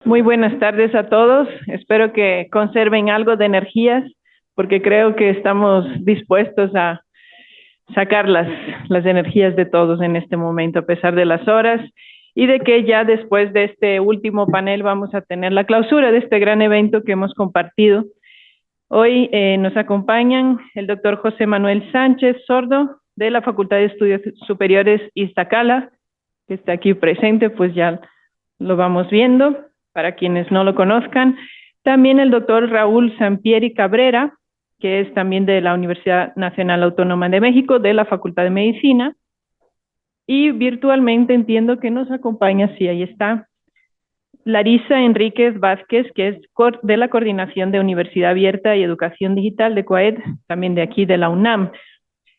Muy buenas tardes a todos. Espero que conserven algo de energías porque creo que estamos dispuestos a sacar las energías de todos en este momento, a pesar de las horas y de que ya después de este último panel vamos a tener la clausura de este gran evento que hemos compartido. Hoy nos acompañan el doctor José Manuel Sánchez Sordo de la Facultad de Estudios Superiores Iztacala, que está aquí presente, pues ya lo vamos viendo, para quienes no lo conozcan. También el doctor Raúl Sampieri Cabrera, que es también de la Universidad Nacional Autónoma de México, de la Facultad de Medicina. Y virtualmente entiendo que nos acompaña, sí, ahí está, Larisa Enríquez Vázquez, que es de la Coordinación de Universidad Abierta y Educación Digital de COAED, también de aquí de la UNAM.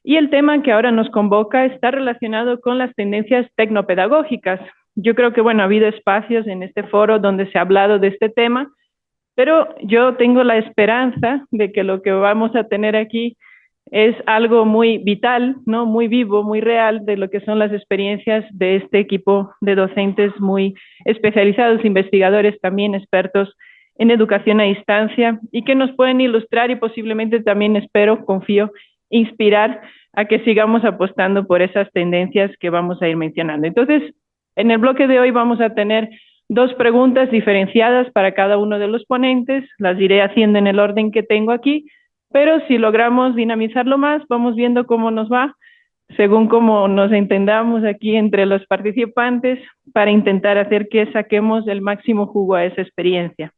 Y el tema que ahora nos convoca está relacionado con las tendencias tecnopedagógicas. Yo creo que, bueno, ha habido espacios en este foro donde se ha hablado de este tema, pero yo tengo la esperanza de que lo que vamos a tener aquí es algo muy vital, ¿no? Muy vivo, muy real de lo que son las experiencias de este equipo de docentes muy especializados, investigadores también expertos en educación a distancia y que nos pueden ilustrar y posiblemente también espero, confío, inspirar a que sigamos apostando por esas tendencias que vamos a ir mencionando. Entonces, en el bloque de hoy vamos a tener dos preguntas diferenciadas para cada uno de los ponentes, las iré haciendo en el orden que tengo aquí, pero si logramos dinamizarlo más, vamos viendo cómo nos va, según cómo nos entendamos aquí entre los participantes, para intentar hacer que saquemos el máximo jugo a esa experiencia.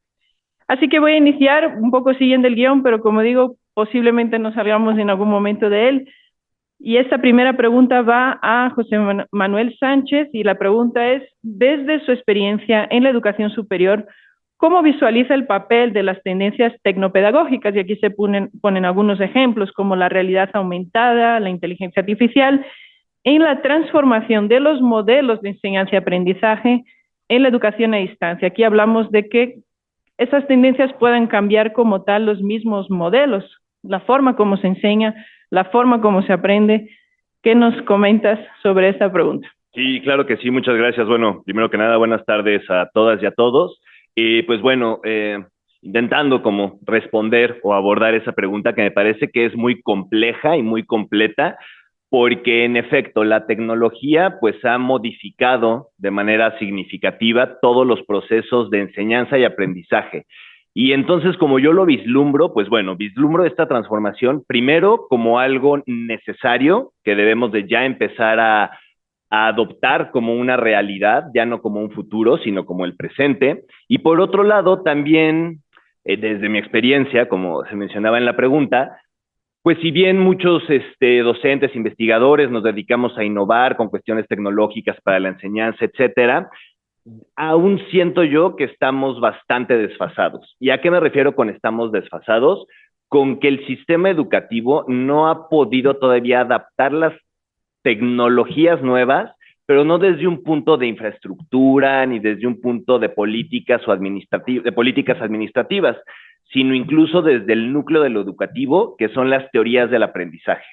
Así que voy a iniciar un poco siguiendo el guión, pero como digo, posiblemente nos salgamos en algún momento de él. Y esta primera pregunta va a José Manuel Sánchez y la pregunta es, desde su experiencia en la educación superior, ¿cómo visualiza el papel de las tendencias tecnopedagógicas? Y aquí se ponen algunos ejemplos como la realidad aumentada, la inteligencia artificial, en la transformación de los modelos de enseñanza y aprendizaje en la educación a distancia. Aquí hablamos de que esas tendencias pueden cambiar como tal los mismos modelos, la forma como se enseña, la forma como se aprende. ¿Qué nos comentas sobre esta pregunta? Sí, claro que sí, muchas gracias. Bueno, primero que nada, buenas tardes a todas y a todos. Y pues bueno, intentando como responder o abordar esa pregunta que me parece que es muy compleja y muy completa, porque en efecto la tecnología pues ha modificado de manera significativa todos los procesos de enseñanza y aprendizaje. Y entonces, como yo lo vislumbro, pues bueno, vislumbro esta transformación primero como algo necesario que debemos de ya empezar a adoptar como una realidad, ya no como un futuro, sino como el presente. Y por otro lado, también, desde mi experiencia, como se mencionaba en la pregunta, pues si bien muchos docentes, investigadores nos dedicamos a innovar con cuestiones tecnológicas para la enseñanza, etcétera, aún siento yo que estamos bastante desfasados. ¿Y a qué me refiero con estamos desfasados? Con que el sistema educativo no ha podido todavía adaptar las tecnologías nuevas, pero no desde un punto de infraestructura ni desde un punto de políticas o de políticas administrativas, sino incluso desde el núcleo de lo educativo, que son las teorías del aprendizaje.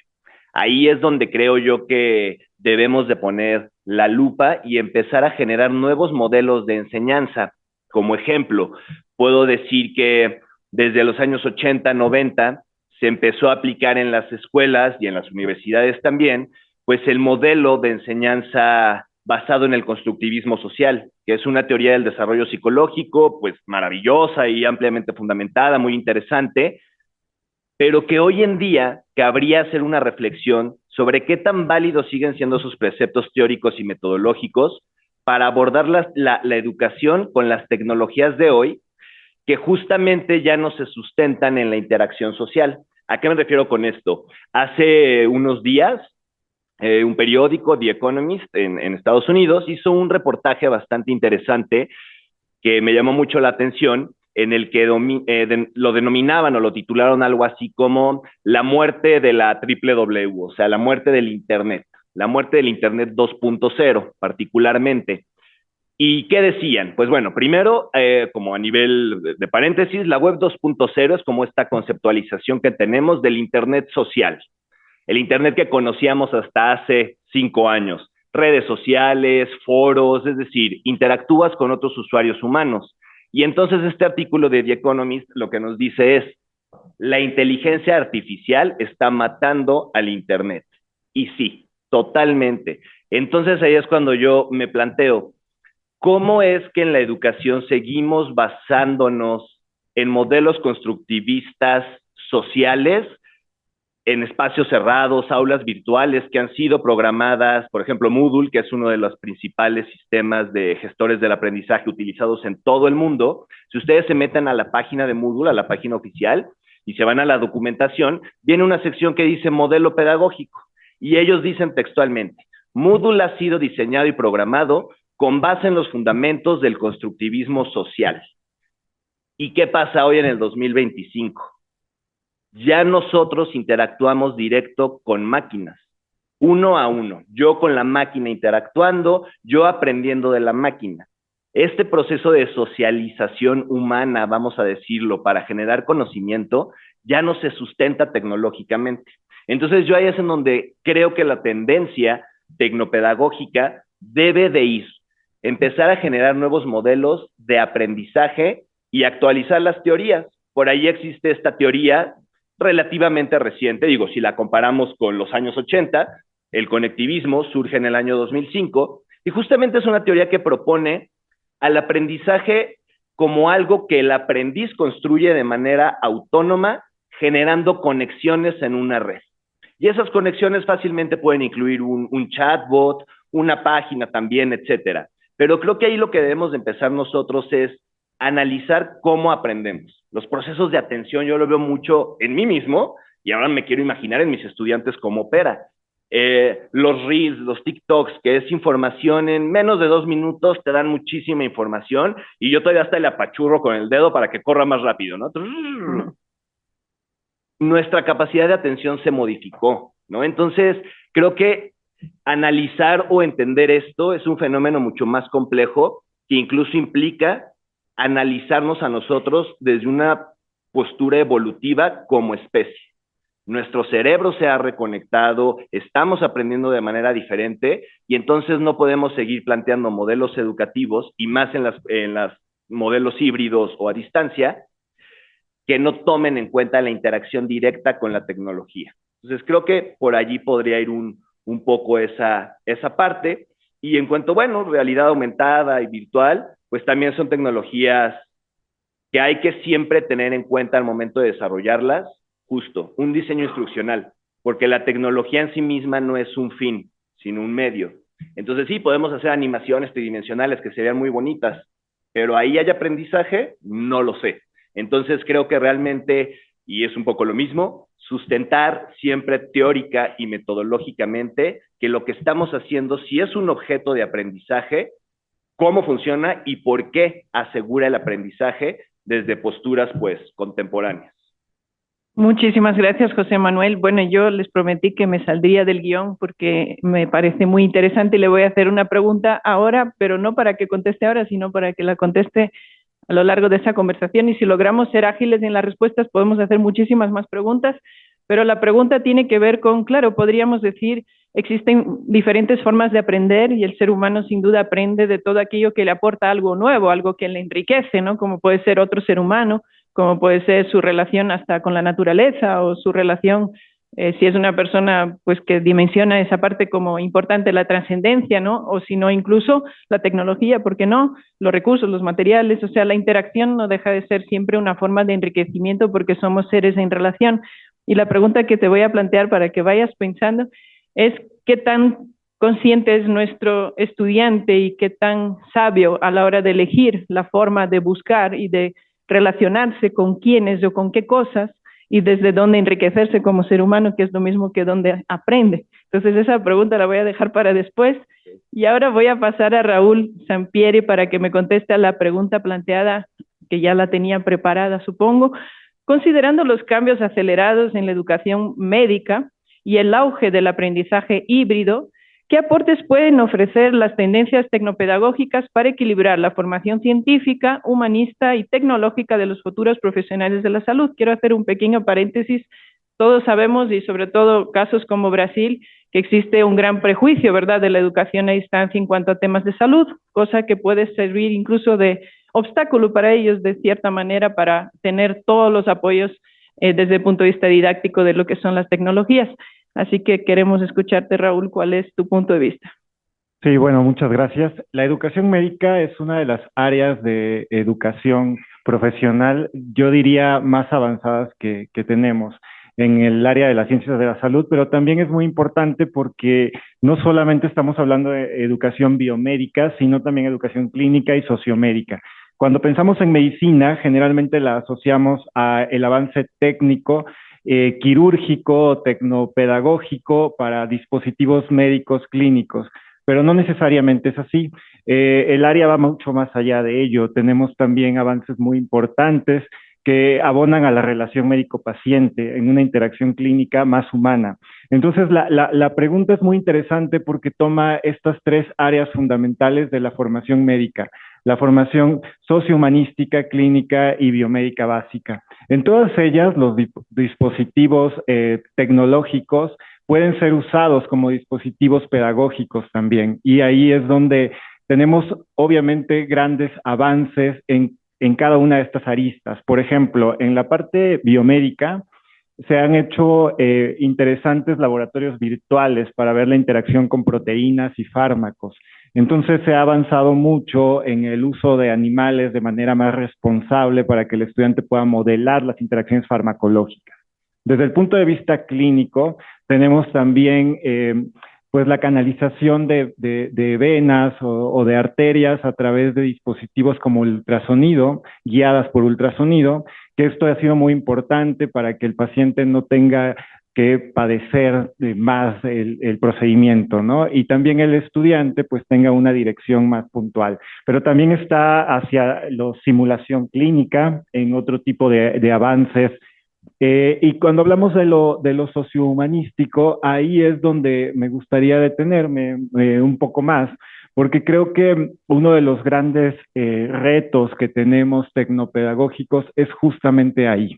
Ahí es donde creo yo que debemos de poner la lupa y empezar a generar nuevos modelos de enseñanza. Como ejemplo, puedo decir que desde los años 80, 90 se empezó a aplicar en las escuelas y en las universidades también, pues el modelo de enseñanza basado en el constructivismo social, que es una teoría del desarrollo psicológico, pues maravillosa y ampliamente fundamentada, muy interesante, pero que hoy en día cabría hacer una reflexión sobre qué tan válidos siguen siendo sus preceptos teóricos y metodológicos para abordar la educación con las tecnologías de hoy, que justamente ya no se sustentan en la interacción social. ¿A qué me refiero con esto? Hace unos días, un periódico, The Economist, en Estados Unidos, hizo un reportaje bastante interesante que me llamó mucho la atención, en el que lo denominaban o lo titularon algo así como la muerte de la triple W, o sea, la muerte del Internet 2.0 particularmente. ¿Y qué decían? Pues bueno, primero, como a nivel de paréntesis, la web 2.0 es como esta conceptualización que tenemos del Internet social, el Internet que conocíamos hasta hace 5 años, redes sociales, foros, es decir, interactúas con otros usuarios humanos. Y entonces este artículo de The Economist lo que nos dice es, la inteligencia artificial está matando al Internet. Y sí, totalmente. Entonces ahí es cuando yo me planteo, ¿cómo es que en la educación seguimos basándonos en modelos constructivistas sociales, en espacios cerrados, aulas virtuales que han sido programadas, por ejemplo, Moodle, que es uno de los principales sistemas de gestores del aprendizaje utilizados en todo el mundo? Si ustedes se meten a la página de Moodle, a la página oficial, y se van a la documentación, viene una sección que dice modelo pedagógico, y ellos dicen textualmente, Moodle ha sido diseñado y programado con base en los fundamentos del constructivismo social. ¿Y qué pasa hoy en el 2025? Ya nosotros interactuamos directo con máquinas, uno a uno, yo con la máquina interactuando, yo aprendiendo de la máquina. Este proceso de socialización humana, vamos a decirlo, para generar conocimiento, ya no se sustenta tecnológicamente. Entonces yo ahí es en donde creo que la tendencia tecnopedagógica debe de ir, empezar a generar nuevos modelos de aprendizaje y actualizar las teorías. Por ahí existe esta teoría relativamente reciente, digo, si la comparamos con los años 80, el conectivismo surge en el año 2005 y justamente es una teoría que propone al aprendizaje como algo que el aprendiz construye de manera autónoma, generando conexiones en una red. Y esas conexiones fácilmente pueden incluir un chatbot, una página también, etcétera. Pero creo que ahí lo que debemos de empezar nosotros es analizar cómo aprendemos. Los procesos de atención yo lo veo mucho en mí mismo y ahora me quiero imaginar en mis estudiantes cómo opera. Los Reels, los TikToks, que es información en menos de 2 minutos, te dan muchísima información y yo todavía hasta le apachurro con el dedo para que corra más rápido, ¿no? Nuestra capacidad de atención se modificó, ¿no? Entonces, creo que analizar o entender esto es un fenómeno mucho más complejo que incluso implica analizarnos a nosotros desde una postura evolutiva como especie. Nuestro cerebro se ha reconectado, estamos aprendiendo de manera diferente y entonces no podemos seguir planteando modelos educativos y más en las modelos híbridos o a distancia que no tomen en cuenta la interacción directa con la tecnología. Entonces creo que por allí podría ir un poco esa parte. Y en cuanto, bueno, realidad aumentada y virtual, pues también son tecnologías que hay que siempre tener en cuenta al momento de desarrollarlas, justo, un diseño instruccional, porque la tecnología en sí misma no es un fin, sino un medio. Entonces sí, podemos hacer animaciones tridimensionales que se vean muy bonitas, pero ahí hay aprendizaje, no lo sé. Entonces creo que realmente, y es un poco lo mismo, sustentar siempre teórica y metodológicamente que lo que estamos haciendo, si es un objeto de aprendizaje, cómo funciona y por qué asegura el aprendizaje desde posturas pues contemporáneas. Muchísimas gracias, José Manuel. Bueno, yo les prometí que me saldría del guión porque me parece muy interesante y le voy a hacer una pregunta ahora, pero no para que conteste ahora, sino para que la conteste a lo largo de esa conversación. Y si logramos ser ágiles en las respuestas, podemos hacer muchísimas más preguntas, pero la pregunta tiene que ver con, claro, podríamos decir, existen diferentes formas de aprender y el ser humano sin duda aprende de todo aquello que le aporta algo nuevo, algo que le enriquece, ¿no? Como puede ser otro ser humano, como puede ser su relación hasta con la naturaleza o su relación, si es una persona pues que dimensiona esa parte como importante, la trascendencia, ¿no? O si no, incluso la tecnología, ¿por qué no? Los recursos, los materiales, o sea, la interacción no deja de ser siempre una forma de enriquecimiento porque somos seres en relación. Y la pregunta que te voy a plantear para que vayas pensando es qué tan consciente es nuestro estudiante y qué tan sabio a la hora de elegir la forma de buscar y de relacionarse con quiénes o con qué cosas y desde dónde enriquecerse como ser humano, que es lo mismo que dónde aprende. Entonces esa pregunta la voy a dejar para después y ahora voy a pasar a Raúl Sampieri para que me conteste a la pregunta planteada, que ya la tenía preparada, supongo. Considerando los cambios acelerados en la educación médica y el auge del aprendizaje híbrido, ¿qué aportes pueden ofrecer las tendencias tecnopedagógicas para equilibrar la formación científica, humanista y tecnológica de los futuros profesionales de la salud? Quiero hacer un pequeño paréntesis. Todos sabemos, y sobre todo casos como Brasil, que existe un gran prejuicio, ¿verdad?, de la educación a distancia en cuanto a temas de salud, cosa que puede servir incluso de obstáculo para ellos de cierta manera para tener todos los apoyos desde el punto de vista didáctico de lo que son las tecnologías. Así que queremos escucharte, Raúl, ¿cuál es tu punto de vista? Sí, bueno, muchas gracias. La educación médica es una de las áreas de educación profesional, yo diría, más avanzadas que tenemos en el área de las ciencias de la salud, pero también es muy importante porque no solamente estamos hablando de educación biomédica, sino también educación clínica y sociomédica. Cuando pensamos en medicina, generalmente la asociamos a el avance técnico, quirúrgico, tecnopedagógico para dispositivos médicos clínicos, pero no necesariamente es así. El área va mucho más allá de ello. Tenemos también avances muy importantes que abonan a la relación médico-paciente en una interacción clínica más humana. Entonces, la pregunta es muy interesante porque toma estas tres áreas fundamentales de la formación médica: la formación sociohumanística, clínica y biomédica básica. En todas ellas, los dispositivos tecnológicos pueden ser usados como dispositivos pedagógicos también. Y ahí es donde tenemos obviamente grandes avances en cada una de estas aristas. Por ejemplo, en la parte biomédica se han hecho interesantes laboratorios virtuales para ver la interacción con proteínas y fármacos. Entonces se ha avanzado mucho en el uso de animales de manera más responsable para que el estudiante pueda modelar las interacciones farmacológicas. Desde el punto de vista clínico, tenemos también pues la canalización de venas o de arterias a través de dispositivos como el ultrasonido, guiadas por ultrasonido, que esto ha sido muy importante para que el paciente no tenga que padecer más el procedimiento, ¿no? Y también el estudiante pues tenga una dirección más puntual. Pero también está hacia la simulación clínica en otro tipo de avances. Y cuando hablamos de lo sociohumanístico, ahí es donde me gustaría detenerme un poco más, porque creo que uno de los grandes retos que tenemos tecnopedagógicos es justamente ahí.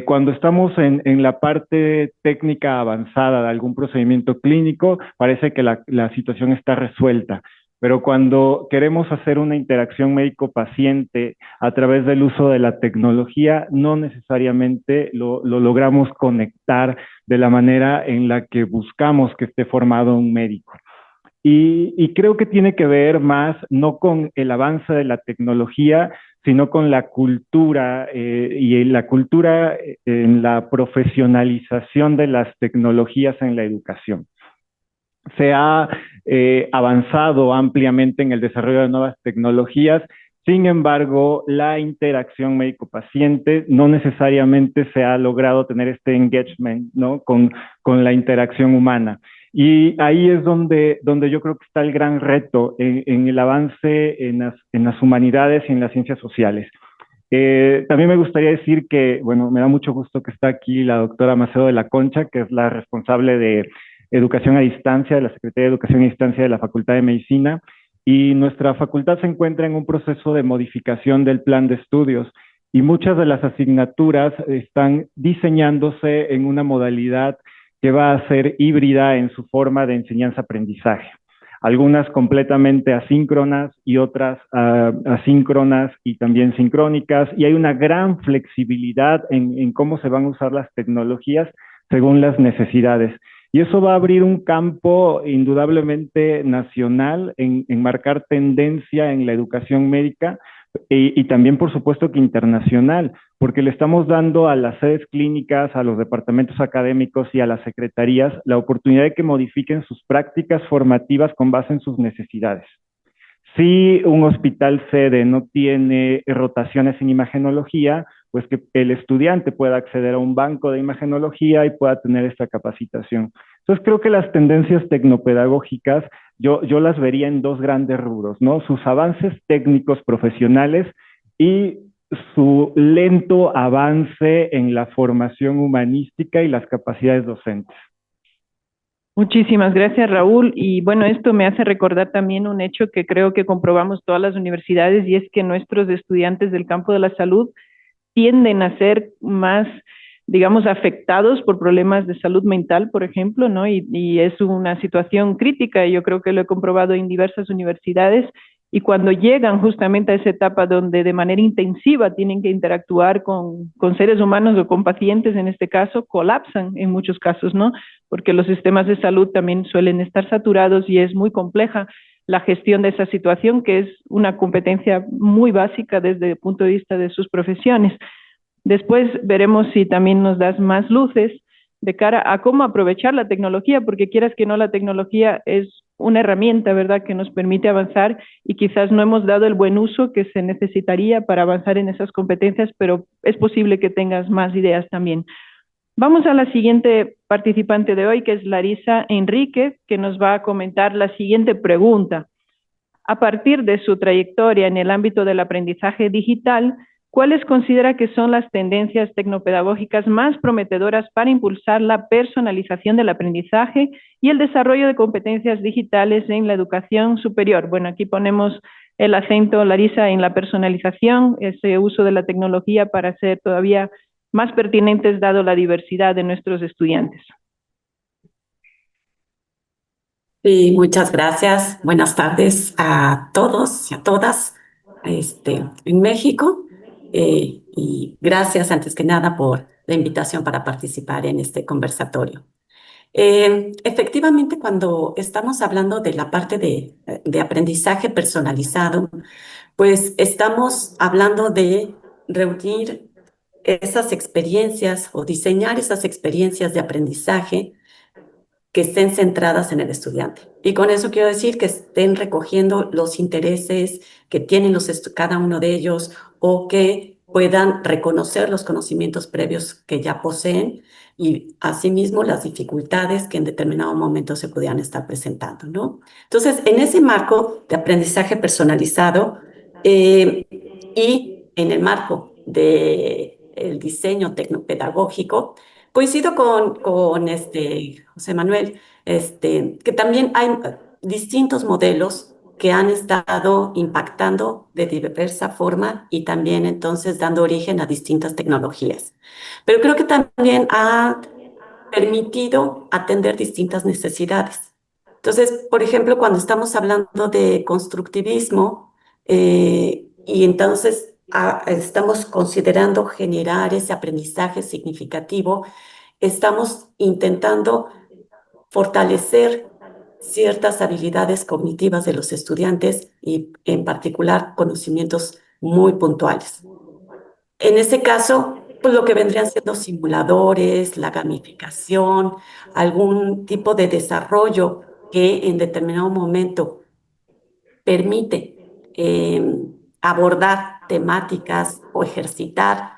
Cuando estamos en la parte técnica avanzada de algún procedimiento clínico, parece que la situación está resuelta. Pero cuando queremos hacer una interacción médico-paciente a través del uso de la tecnología, no necesariamente lo logramos conectar de la manera en la que buscamos que esté formado un médico. Y creo que tiene que ver más no con el avance de la tecnología, sino con la cultura y la cultura en la profesionalización de las tecnologías en la educación. Se ha avanzado ampliamente en el desarrollo de nuevas tecnologías. Sin embargo, la interacción médico-paciente no necesariamente se ha logrado tener este engagement, ¿no? con la interacción humana. Y ahí es donde yo creo que está el gran reto en el avance en las humanidades y en las ciencias sociales. También me gustaría decir que, bueno, me da mucho gusto que está aquí la doctora Macedo de la Concha, que es la responsable de Educación a Distancia, de la Secretaría de Educación a Distancia de la Facultad de Medicina, y nuestra facultad se encuentra en un proceso de modificación del plan de estudios, y muchas de las asignaturas están diseñándose en una modalidad que va a ser híbrida en su forma de enseñanza-aprendizaje. Algunas completamente asíncronas y otras asíncronas y también sincrónicas, y hay una gran flexibilidad en cómo se van a usar las tecnologías según las necesidades. Y eso va a abrir un campo indudablemente nacional en marcar tendencia en la educación médica y también, por supuesto, que internacional, porque le estamos dando a las sedes clínicas, a los departamentos académicos y a las secretarías la oportunidad de que modifiquen sus prácticas formativas con base en sus necesidades. Si un hospital sede no tiene rotaciones en imagenología, pues que el estudiante pueda acceder a un banco de imagenología y pueda tener esta capacitación. Entonces creo que las tendencias tecnopedagógicas yo las vería en dos grandes rubros, ¿no? Sus avances técnicos profesionales y su lento avance en la formación humanística y las capacidades docentes. Muchísimas gracias, Raúl. Y bueno, esto me hace recordar también un hecho que creo que comprobamos todas las universidades, y es que nuestros estudiantes del campo de la salud tienden a ser más, digamos, afectados por problemas de salud mental, por ejemplo, ¿no? Y es una situación crítica, yo creo que lo he comprobado en diversas universidades, y cuando llegan justamente a esa etapa donde de manera intensiva tienen que interactuar con seres humanos o con pacientes, en este caso, colapsan en muchos casos, ¿no? Porque los sistemas de salud también suelen estar saturados y es muy compleja la gestión de esa situación, que es una competencia muy básica desde el punto de vista de sus profesiones. Después veremos si también nos das más luces de cara a cómo aprovechar la tecnología, porque quieras que no, la tecnología es una herramienta, ¿verdad?, que nos permite avanzar y quizás no hemos dado el buen uso que se necesitaría para avanzar en esas competencias, pero es posible que tengas más ideas también. Vamos a la siguiente participante de hoy, que es Larisa Enríquez, que nos va a comentar la siguiente pregunta. A partir de su trayectoria en el ámbito del aprendizaje digital, ¿cuáles considera que son las tendencias tecnopedagógicas más prometedoras para impulsar la personalización del aprendizaje y el desarrollo de competencias digitales en la educación superior? Bueno, aquí ponemos el acento, Larisa, en la personalización, ese uso de la tecnología para ser todavía más pertinentes dado la diversidad de nuestros estudiantes. Sí, muchas gracias. Buenas tardes a todos y a todas en México. Y gracias antes que nada por la invitación para participar en este conversatorio. Efectivamente, cuando estamos hablando de la parte de aprendizaje personalizado, pues estamos hablando de reunir esas experiencias o diseñar esas experiencias de aprendizaje que estén centradas en el estudiante. Y con eso quiero decir que estén recogiendo los intereses que tienen cada uno de ellos o que puedan reconocer los conocimientos previos que ya poseen y asimismo las dificultades que en determinado momento se pudieran estar presentando, ¿no? Entonces, en ese marco de aprendizaje personalizado y en el marco del diseño tecnopedagógico, coincido con José Manuel, que también hay distintos modelos que han estado impactando de diversa forma y también entonces dando origen a distintas tecnologías. Pero creo que también ha permitido atender distintas necesidades. Entonces, por ejemplo, cuando estamos hablando de constructivismo y entonces estamos considerando generar ese aprendizaje significativo, estamos intentando fortalecer ciertas habilidades cognitivas de los estudiantes y en particular conocimientos muy puntuales. En este caso, pues lo que vendrían siendo simuladores, la gamificación, algún tipo de desarrollo que en determinado momento permite abordar temáticas o ejercitar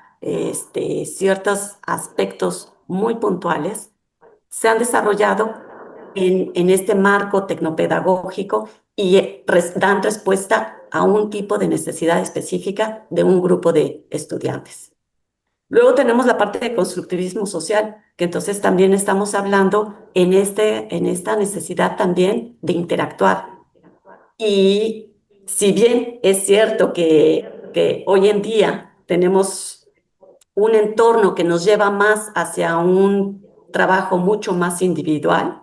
ciertos aspectos muy puntuales, se han desarrollado en este marco tecnopedagógico y dan respuesta a un tipo de necesidad específica de un grupo de estudiantes. Luego tenemos la parte de constructivismo social, que entonces también estamos hablando en esta necesidad también de interactuar. Y si bien es cierto que hoy en día tenemos un entorno que nos lleva más hacia un trabajo mucho más individual,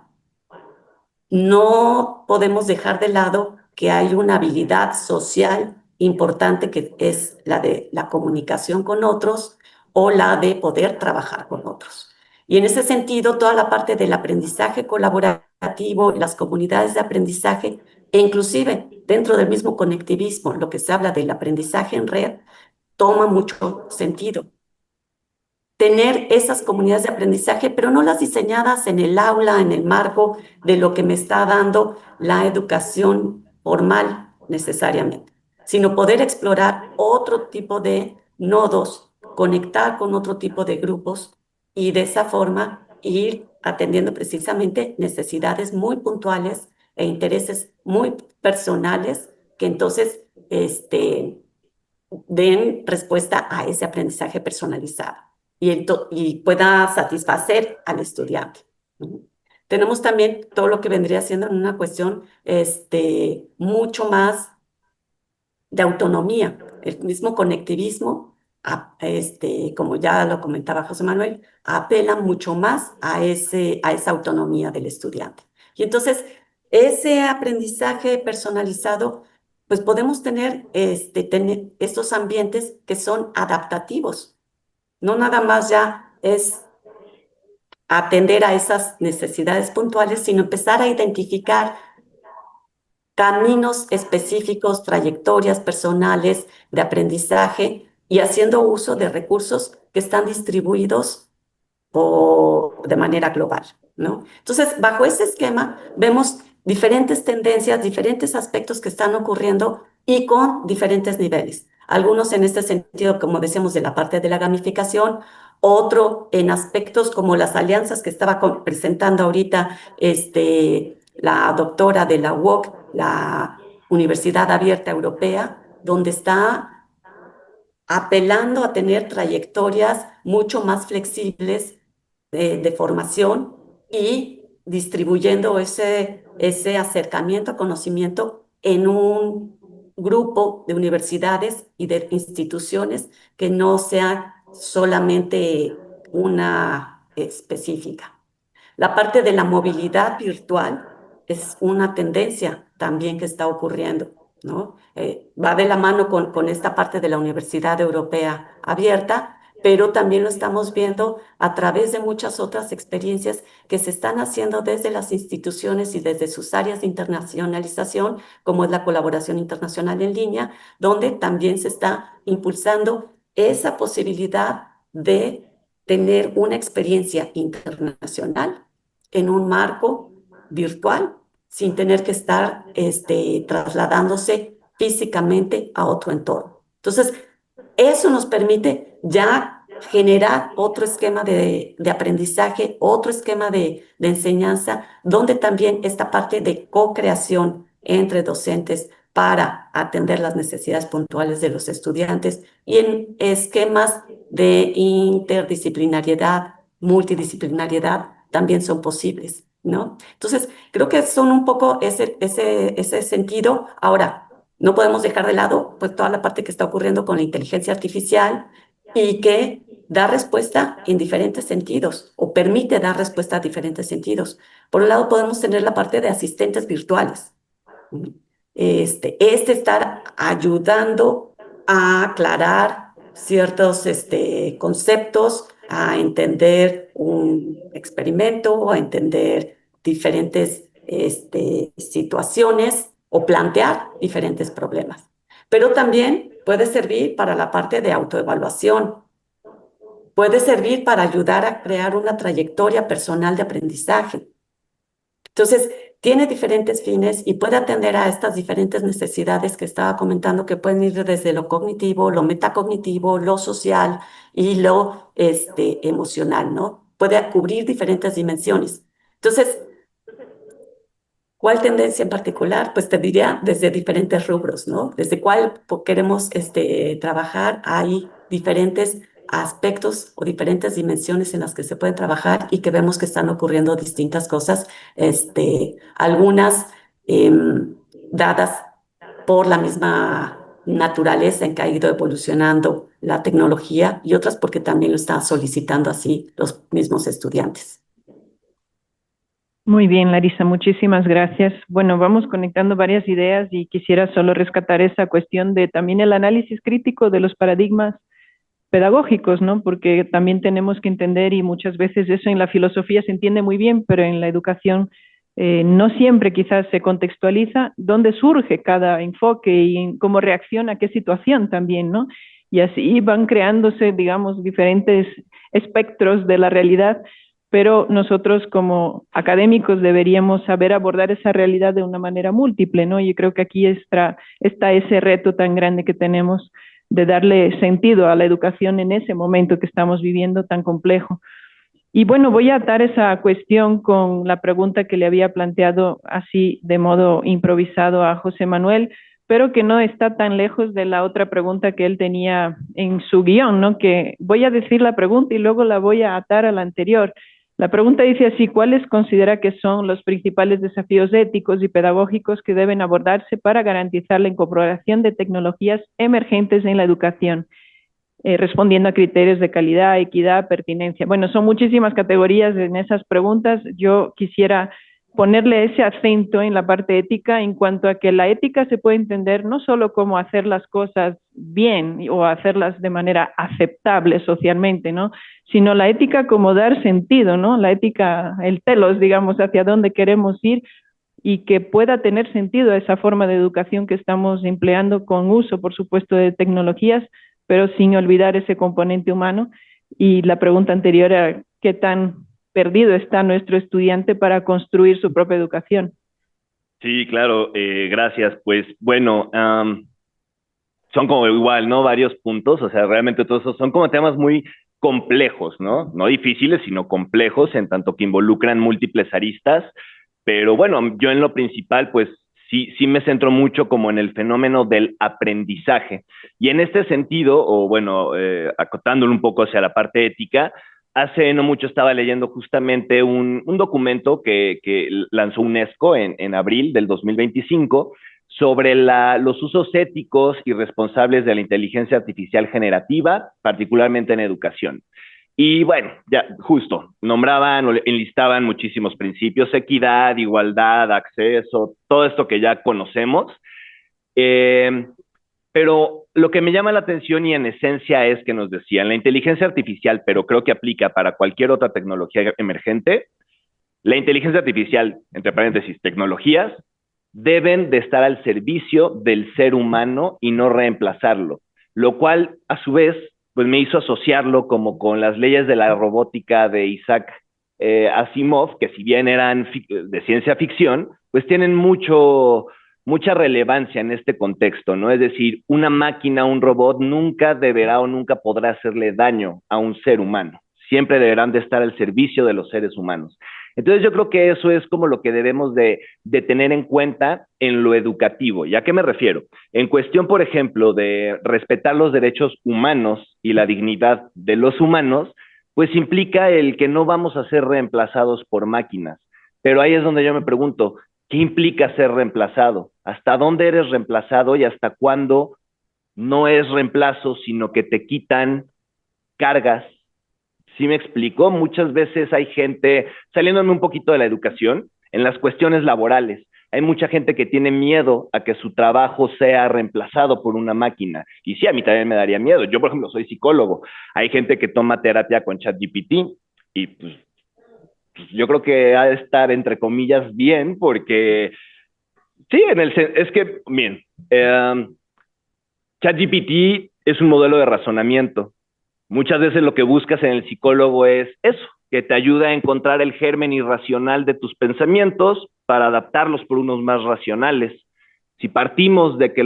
no podemos dejar de lado que hay una habilidad social importante que es la de la comunicación con otros o la de poder trabajar con otros. Y en ese sentido, toda la parte del aprendizaje colaborativo, las comunidades de aprendizaje, e inclusive dentro del mismo conectivismo, lo que se habla del aprendizaje en red, toma mucho sentido. Tener esas comunidades de aprendizaje, pero no las diseñadas en el aula, en el marco de lo que me está dando la educación formal necesariamente, sino poder explorar otro tipo de nodos, conectar con otro tipo de grupos y de esa forma ir atendiendo precisamente necesidades muy puntuales e intereses muy personales que entonces den respuesta a ese aprendizaje personalizado y pueda satisfacer al estudiante. Tenemos también todo lo que vendría siendo una cuestión mucho más de autonomía. El mismo conectivismo, como ya lo comentaba José Manuel, apela mucho más a esa autonomía del estudiante. Y entonces, ese aprendizaje personalizado pues podemos tener estos ambientes que son adaptativos. No nada más ya es atender a esas necesidades puntuales, sino empezar a identificar caminos específicos, trayectorias personales de aprendizaje y haciendo uso de recursos que están distribuidos de manera global, ¿no? Entonces, bajo ese esquema, vemos diferentes tendencias, diferentes aspectos que están ocurriendo y con diferentes niveles. Algunos en este sentido, como decíamos, de la parte de la gamificación, otro en aspectos como las alianzas que estaba presentando ahorita la doctora de la UOC, la Universidad Abierta Europea, donde está apelando a tener trayectorias mucho más flexibles de formación y distribuyendo ese acercamiento a conocimiento en un grupo de universidades y de instituciones que no sea solamente una específica. La parte de la movilidad virtual es una tendencia también que está ocurriendo, ¿no? Va de la mano con esta parte de la Universidad Europea Abierta, pero también lo estamos viendo a través de muchas otras experiencias que se están haciendo desde las instituciones y desde sus áreas de internacionalización, como es la colaboración internacional en línea, donde también se está impulsando esa posibilidad de tener una experiencia internacional en un marco virtual sin tener que estar trasladándose físicamente a otro entorno. Entonces, eso nos permite ya generar otro esquema de aprendizaje, otro esquema de enseñanza, donde también esta parte de co-creación entre docentes para atender las necesidades puntuales de los estudiantes y en esquemas de interdisciplinariedad, multidisciplinariedad, también son posibles, ¿no? Entonces, creo que son un poco ese sentido. Ahora, no podemos dejar de lado pues toda la parte que está ocurriendo con la inteligencia artificial y que da respuesta en diferentes sentidos o permite dar respuesta a diferentes sentidos. Por un lado, podemos tener la parte de asistentes virtuales. Estar ayudando a aclarar ciertos conceptos, a entender un experimento, a entender diferentes situaciones o plantear diferentes problemas. Pero también puede servir para la parte de autoevaluación, puede servir para ayudar a crear una trayectoria personal de aprendizaje. Entonces, tiene diferentes fines y puede atender a estas diferentes necesidades que estaba comentando, que pueden ir desde lo cognitivo, lo metacognitivo, lo social y lo emocional, ¿no? Puede cubrir diferentes dimensiones. Entonces, ¿cuál tendencia en particular? Pues te diría desde diferentes rubros, ¿no? Desde cuál queremos trabajar, hay diferentes aspectos o diferentes dimensiones en las que se puede trabajar y que vemos que están ocurriendo distintas cosas, algunas dadas por la misma naturaleza en que ha ido evolucionando la tecnología y otras porque también lo están solicitando así los mismos estudiantes. Muy bien, Larisa, muchísimas gracias. Bueno, vamos conectando varias ideas y quisiera solo rescatar esa cuestión de también el análisis crítico de los paradigmas pedagógicos, ¿no? Porque también tenemos que entender, y muchas veces eso en la filosofía se entiende muy bien, pero en la educación no siempre quizás se contextualiza dónde surge cada enfoque y cómo reacciona a qué situación también, ¿no? Y así van creándose, digamos, diferentes espectros de la realidad, pero nosotros como académicos deberíamos saber abordar esa realidad de una manera múltiple, ¿no? Yo creo que aquí está ese reto tan grande que tenemos de darle sentido a la educación en ese momento que estamos viviendo tan complejo. Y bueno, voy a atar esa cuestión con la pregunta que le había planteado así de modo improvisado a José Manuel, pero que no está tan lejos de la otra pregunta que él tenía en su guión, ¿no? Que voy a decir la pregunta y luego la voy a atar a la anterior. La pregunta dice así: ¿cuáles considera que son los principales desafíos éticos y pedagógicos que deben abordarse para garantizar la incorporación de tecnologías emergentes en la educación? Respondiendo a criterios de calidad, equidad, pertinencia. Bueno, son muchísimas categorías en esas preguntas. Yo quisiera ponerle ese acento en la parte ética en cuanto a que la ética se puede entender no solo como hacer las cosas bien o hacerlas de manera aceptable socialmente, ¿no? Sino la ética como dar sentido, ¿no? La ética, el telos, digamos, hacia dónde queremos ir y que pueda tener sentido esa forma de educación que estamos empleando con uso, por supuesto, de tecnologías, pero sin olvidar ese componente humano. Y la pregunta anterior era, ¿qué tan perdido está nuestro estudiante para construir su propia educación? Sí, claro, gracias. Pues bueno, son como igual, ¿no? Varios puntos, o sea, realmente todos esos son como temas muy complejos, ¿no? No difíciles, sino complejos, en tanto que involucran múltiples aristas, pero bueno, yo en lo principal, pues sí me centro mucho como en el fenómeno del aprendizaje. Y en este sentido, o bueno, acotándolo un poco hacia la parte ética, hace no mucho estaba leyendo justamente un documento que lanzó UNESCO en abril del 2025 sobre los usos éticos y responsables de la inteligencia artificial generativa, particularmente en educación. Y bueno, ya justo, nombraban o enlistaban muchísimos principios, equidad, igualdad, acceso, todo esto que ya conocemos. Eh, pero lo que me llama la atención y en esencia es que nos decían, la inteligencia artificial, pero creo que aplica para cualquier otra tecnología emergente, la inteligencia artificial, entre paréntesis, tecnologías, deben de estar al servicio del ser humano y no reemplazarlo, lo cual a su vez pues me hizo asociarlo como con las leyes de la robótica de Isaac Asimov, que si bien eran de ciencia ficción, pues tienen mucha relevancia en este contexto, ¿no? Es decir, una máquina, un robot nunca deberá o nunca podrá hacerle daño a un ser humano. Siempre deberán de estar al servicio de los seres humanos. Entonces yo creo que eso es como lo que debemos de tener en cuenta en lo educativo. ¿Y a qué me refiero? En cuestión, por ejemplo, de respetar los derechos humanos y la dignidad de los humanos, pues implica el que no vamos a ser reemplazados por máquinas. Pero ahí es donde yo me pregunto, ¿qué implica ser reemplazado? ¿Hasta dónde eres reemplazado y hasta cuándo no es reemplazo, sino que te quitan cargas? ¿Sí me explico? Muchas veces hay gente, saliéndome un poquito de la educación, en las cuestiones laborales, hay mucha gente que tiene miedo a que su trabajo sea reemplazado por una máquina. Y sí, a mí también me daría miedo. Yo, por ejemplo, soy psicólogo. Hay gente que toma terapia con ChatGPT y pues yo creo que ha de estar, entre comillas, bien, porque sí, es que, bien, ChatGPT es un modelo de razonamiento. Muchas veces lo que buscas en el psicólogo es eso, que te ayuda a encontrar el germen irracional de tus pensamientos para adaptarlos por unos más racionales. Si partimos de que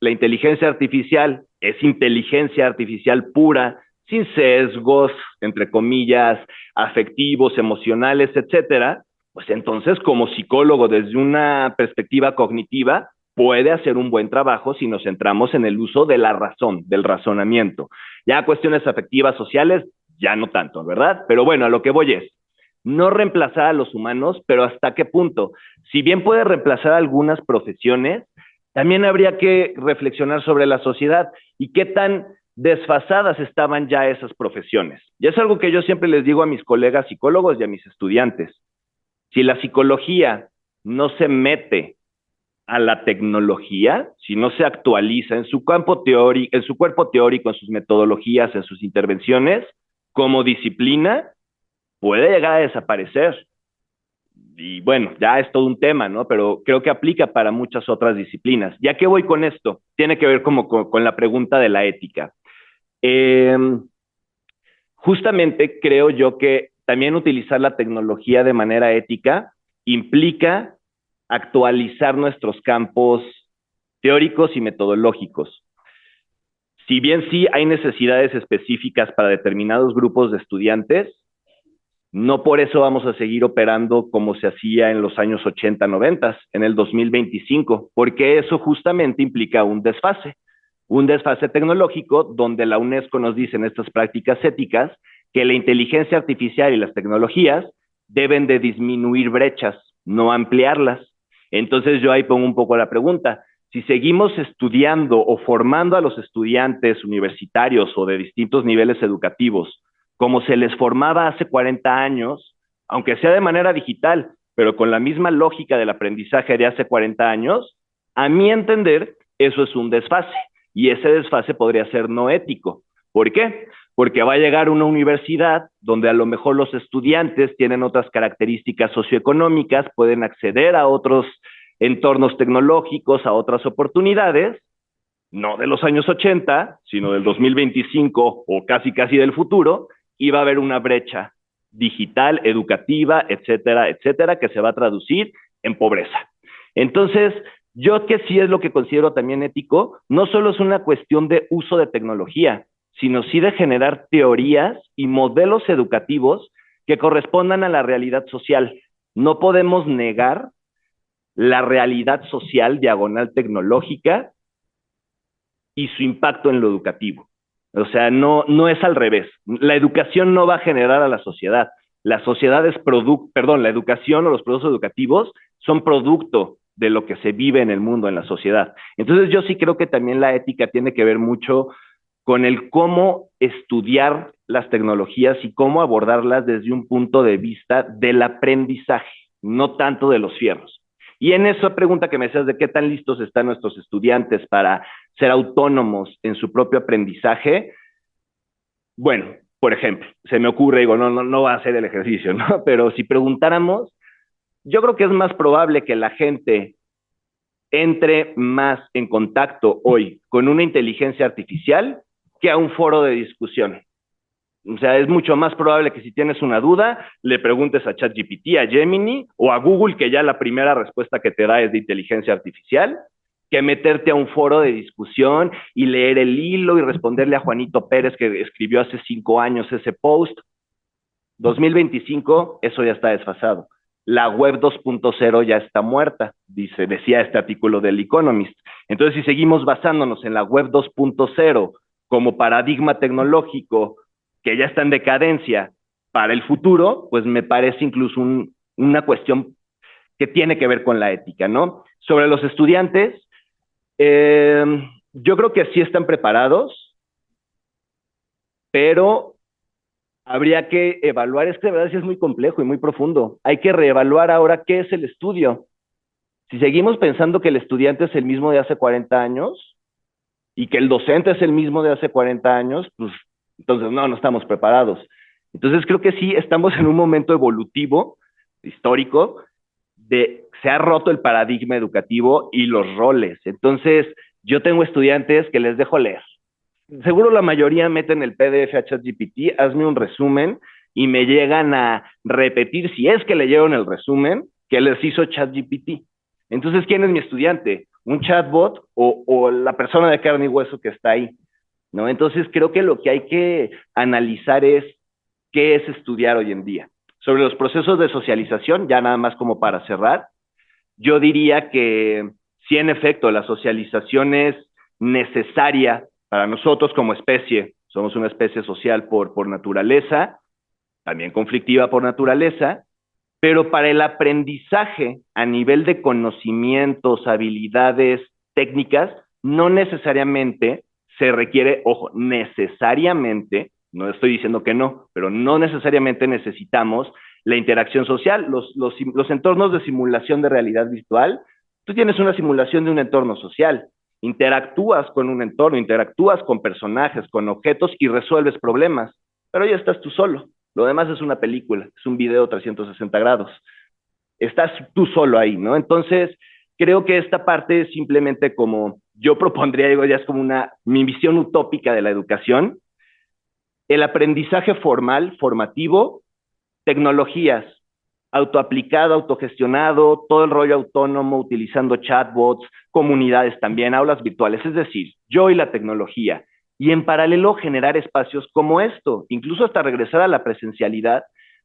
la inteligencia artificial es inteligencia artificial pura, sin sesgos, entre comillas, afectivos, emocionales, etcétera, pues entonces como psicólogo desde una perspectiva cognitiva puede hacer un buen trabajo si nos centramos en el uso de la razón, del razonamiento. Ya cuestiones afectivas, sociales, ya no tanto, ¿verdad? Pero bueno, a lo que voy es, no reemplazar a los humanos, pero ¿hasta qué punto? Si bien puede reemplazar algunas profesiones, también habría que reflexionar sobre la sociedad y qué tan desfasadas estaban ya esas profesiones. Y es algo que yo siempre les digo a mis colegas psicólogos y a mis estudiantes. Si la psicología no se mete a la tecnología, si no se actualiza en su campo teórico, en su cuerpo teórico, en sus metodologías, en sus intervenciones, como disciplina, puede llegar a desaparecer. Y bueno, ya es todo un tema, ¿no? Pero creo que aplica para muchas otras disciplinas. ¿Ya qué voy con esto? Tiene que ver como con la pregunta de la ética. Eh, Justamente creo yo que también utilizar la tecnología de manera ética implica actualizar nuestros campos teóricos y metodológicos. Si bien sí hay necesidades específicas para determinados grupos de estudiantes, no por eso vamos a seguir operando como se hacía en los años 80, 90, en el 2025, porque eso justamente implica un desfase tecnológico donde la UNESCO nos dice en estas prácticas éticas que la inteligencia artificial y las tecnologías deben de disminuir brechas, no ampliarlas. Entonces yo ahí pongo un poco la pregunta, si seguimos estudiando o formando a los estudiantes universitarios o de distintos niveles educativos como se les formaba hace 40 años, aunque sea de manera digital, pero con la misma lógica del aprendizaje de hace 40 años, a mi entender, eso es un desfase. Y ese desfase podría ser no ético. ¿Por qué? Porque va a llegar una universidad donde a lo mejor los estudiantes tienen otras características socioeconómicas, pueden acceder a otros entornos tecnológicos, a otras oportunidades, no de los años 80, sino del 2025 o casi del futuro, y va a haber una brecha digital, educativa, etcétera, etcétera, que se va a traducir en pobreza. Entonces, yo que sí es lo que considero también ético, no solo es una cuestión de uso de tecnología, sino sí de generar teorías y modelos educativos que correspondan a la realidad social. No podemos negar la realidad social diagonal tecnológica y su impacto en lo educativo. O sea, no es al revés. La educación no va a generar a la sociedad. La sociedad es la educación o los productos educativos son producto de lo que se vive en el mundo, en la sociedad. Entonces yo sí creo que también la ética tiene que ver mucho con el cómo estudiar las tecnologías y cómo abordarlas desde un punto de vista del aprendizaje, no tanto de los fierros. Y en esa pregunta que me decías de qué tan listos están nuestros estudiantes para ser autónomos en su propio aprendizaje, bueno, por ejemplo, se me ocurre, digo, no va a ser el ejercicio, ¿no? Pero si preguntáramos, yo creo que es más probable que la gente entre más en contacto hoy con una inteligencia artificial que a un foro de discusión. O sea, es mucho más probable que si tienes una duda, le preguntes a ChatGPT, a Gemini o a Google, que ya la primera respuesta que te da es de inteligencia artificial, que meterte a un foro de discusión y leer el hilo y responderle a Juanito Pérez, que escribió hace 5 años ese post. 2025, eso ya está desfasado. La web 2.0 ya está muerta, decía este artículo del Economist. Entonces, si seguimos basándonos en la web 2.0 como paradigma tecnológico que ya está en decadencia para el futuro, pues me parece incluso una cuestión que tiene que ver con la ética, ¿no? Sobre los estudiantes, yo creo que sí están preparados, pero habría que evaluar, es que de verdad sí es muy complejo y muy profundo. Hay que reevaluar ahora qué es el estudio. Si seguimos pensando que el estudiante es el mismo de hace 40 años y que el docente es el mismo de hace 40 años, pues entonces no estamos preparados. Entonces creo que sí estamos en un momento evolutivo, histórico, se ha roto el paradigma educativo y los roles. Entonces yo tengo estudiantes que les dejo leer. Seguro la mayoría meten el PDF a ChatGPT, hazme un resumen y me llegan a repetir, si es que leyeron el resumen, que les hizo ChatGPT. Entonces, ¿quién es mi estudiante? ¿Un chatbot o la persona de carne y hueso que está ahí? ¿No? Entonces, creo que lo que hay que analizar es qué es estudiar hoy en día. Sobre los procesos de socialización, ya nada más como para cerrar, yo diría que sí, en efecto, la socialización es necesaria para nosotros como especie. Somos una especie social por naturaleza, también conflictiva por naturaleza, pero para el aprendizaje a nivel de conocimientos, habilidades, técnicas, no necesariamente se requiere, ojo, necesariamente, no estoy diciendo que no, pero no necesariamente necesitamos la interacción social. Los entornos de simulación de realidad virtual, tú tienes una simulación de un entorno social, interactúas con un entorno, interactúas con personajes, con objetos y resuelves problemas, pero ya estás tú solo. Lo demás es una película, es un video 360 grados. Estás tú solo ahí, ¿no? Entonces, creo que esta parte es simplemente como, yo propondría, digo, ya es como mi visión utópica de la educación, el aprendizaje formal, formativo, tecnologías, autoaplicado, autogestionado, todo el rollo autónomo, utilizando chatbots, comunidades también, aulas virtuales, es decir, yo y la tecnología, y en paralelo generar espacios como esto, incluso hasta regresar a la presencialidad,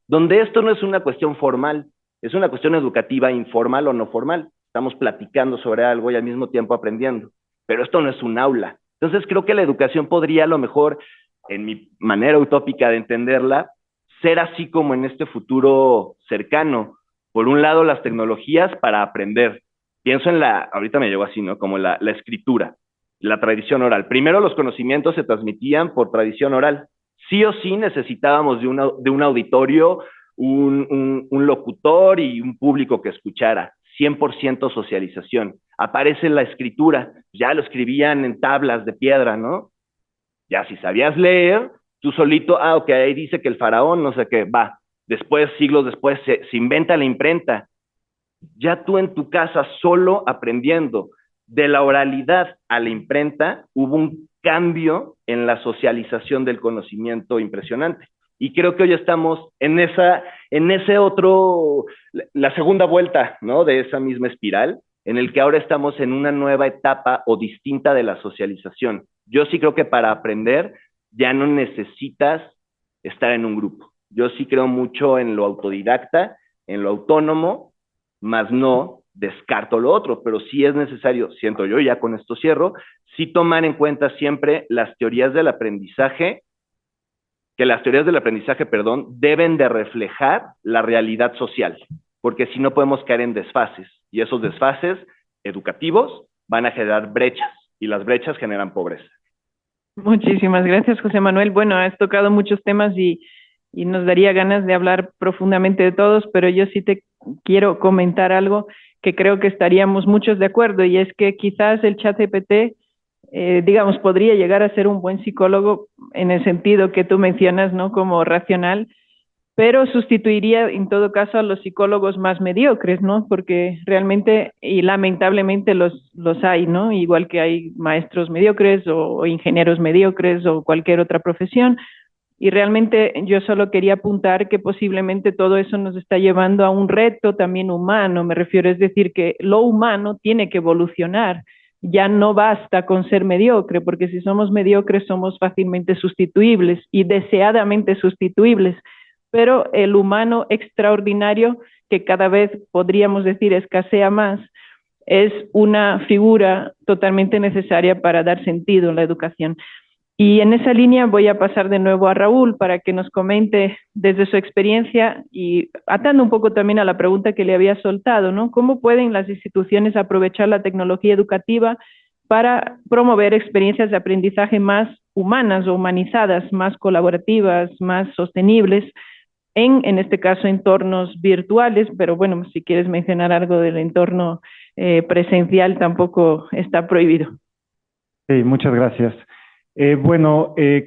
donde esto no es una cuestión formal, es una cuestión educativa, informal o no formal, estamos platicando sobre algo y al mismo tiempo aprendiendo, pero esto no es un aula. Entonces creo que la educación podría a lo mejor, en mi manera utópica de entenderla, ser así como en este futuro cercano. Por un lado, las tecnologías para aprender. Pienso en ahorita me llegó así, ¿no? Como la escritura, la tradición oral. Primero los conocimientos se transmitían por tradición oral. Sí o sí necesitábamos de un auditorio, un locutor y un público que escuchara. 100% socialización. Aparece la escritura, ya lo escribían en tablas de piedra, ¿no? Ya si sabías leer, tú solito, ok, ahí dice que el faraón, no sé qué, va. Después, siglos después, se inventa la imprenta. Ya tú en tu casa, solo aprendiendo de la oralidad a la imprenta, hubo un cambio en la socialización del conocimiento impresionante. Y creo que hoy estamos en ese otro, la segunda vuelta, ¿no? De esa misma espiral, en el que ahora estamos en una nueva etapa o distinta de la socialización. Yo sí creo que para aprender ya no necesitas estar en un grupo. Yo sí creo mucho en lo autodidacta, en lo autónomo, más no descarto lo otro, pero sí es necesario, siento yo, ya con esto cierro, sí tomar en cuenta siempre las teorías del aprendizaje, que las teorías del aprendizaje, perdón, deben de reflejar la realidad social, porque si no podemos caer en desfases, y esos desfases educativos van a generar brechas, y las brechas generan pobreza. Muchísimas gracias, José Manuel. Bueno, has tocado muchos temas y nos daría ganas de hablar profundamente de todos, pero yo sí te quiero comentar algo que creo que estaríamos muchos de acuerdo, y es que quizás el ChatGPT, digamos, podría llegar a ser un buen psicólogo en el sentido que tú mencionas, ¿no? Como racional, pero sustituiría en todo caso a los psicólogos más mediocres, ¿no? Porque realmente y lamentablemente los hay, ¿no? Igual que hay maestros mediocres o ingenieros mediocres o cualquier otra profesión. Y realmente yo solo quería apuntar que posiblemente todo eso nos está llevando a un reto también humano, me refiero, es decir, que lo humano tiene que evolucionar. Ya no basta con ser mediocre, porque si somos mediocres somos fácilmente sustituibles y deseadamente sustituibles, pero el humano extraordinario, que cada vez podríamos decir escasea más, es una figura totalmente necesaria para dar sentido a la educación. Y en esa línea voy a pasar de nuevo a Raúl para que nos comente desde su experiencia y atando un poco también a la pregunta que le había soltado, ¿no? ¿Cómo pueden las instituciones aprovechar la tecnología educativa para promover experiencias de aprendizaje más humanas o humanizadas, más colaborativas, más sostenibles, en este caso, entornos virtuales? Pero bueno, si quieres mencionar algo del entorno presencial, tampoco está prohibido. Sí, muchas gracias.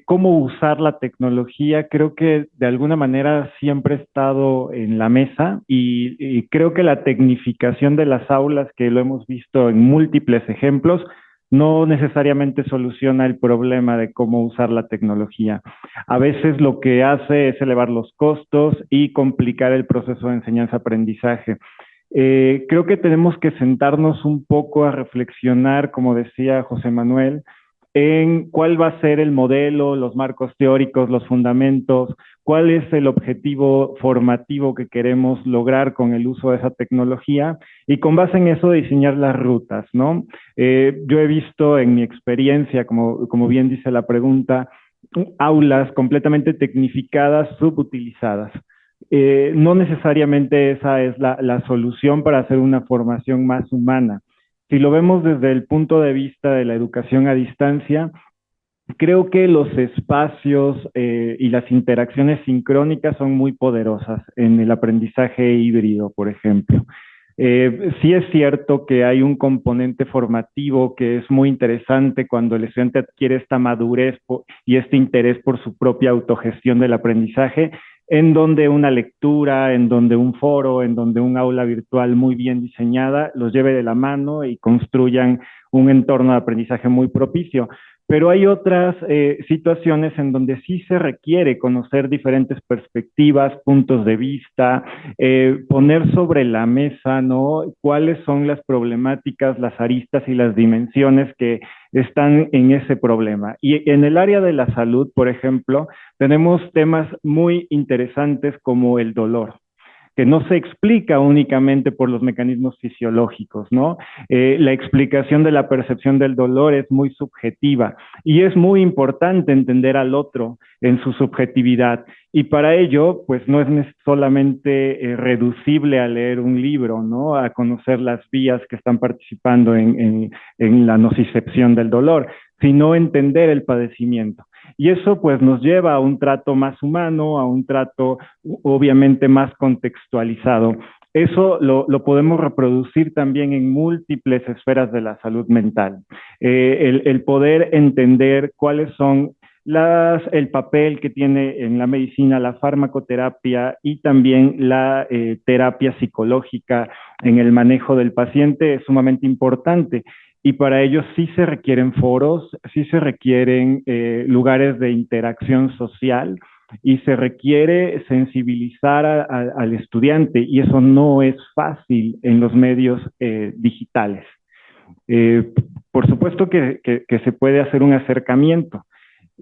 ¿Cómo usar la tecnología? Creo que de alguna manera siempre ha estado en la mesa y creo que la tecnificación de las aulas, que lo hemos visto en múltiples ejemplos, no necesariamente soluciona el problema de cómo usar la tecnología. A veces lo que hace es elevar los costos y complicar el proceso de enseñanza-aprendizaje. Creo que tenemos que sentarnos un poco a reflexionar, como decía José Manuel, en cuál va a ser el modelo, los marcos teóricos, los fundamentos, cuál es el objetivo formativo que queremos lograr con el uso de esa tecnología y con base en eso diseñar las rutas, ¿no? Yo he visto en mi experiencia, como bien dice la pregunta, aulas completamente tecnificadas, subutilizadas. No necesariamente esa es la solución para hacer una formación más humana. Si lo vemos desde el punto de vista de la educación a distancia, creo que los espacios y las interacciones sincrónicas son muy poderosas en el aprendizaje híbrido, por ejemplo. Sí es cierto que hay un componente formativo que es muy interesante cuando el estudiante adquiere esta madurez y este interés por su propia autogestión del aprendizaje, en donde una lectura, en donde un foro, en donde un aula virtual muy bien diseñada los lleve de la mano y construyan un entorno de aprendizaje muy propicio. Pero hay otras situaciones en donde sí se requiere conocer diferentes perspectivas, puntos de vista, poner sobre la mesa, ¿no? Cuáles son las problemáticas, las aristas y las dimensiones que están en ese problema. Y en el área de la salud, por ejemplo, tenemos temas muy interesantes como el dolor, que no se explica únicamente por los mecanismos fisiológicos, ¿no? La explicación de la percepción del dolor es muy subjetiva y es muy importante entender al otro en su subjetividad. Y para ello, pues no es solamente reducible a leer un libro, ¿no? A conocer las vías que están participando en la nocicepción del dolor, sino entender el padecimiento. Y eso pues nos lleva a un trato más humano, a un trato obviamente más contextualizado. Eso lo podemos reproducir también en múltiples esferas de la salud mental. El poder entender cuáles son el papel que tiene en la medicina la farmacoterapia y también la terapia psicológica en el manejo del paciente es sumamente importante. Y para ello sí se requieren foros, sí se requieren lugares de interacción social y se requiere sensibilizar al estudiante y eso no es fácil en los medios digitales. Eh, por supuesto que se puede hacer un acercamiento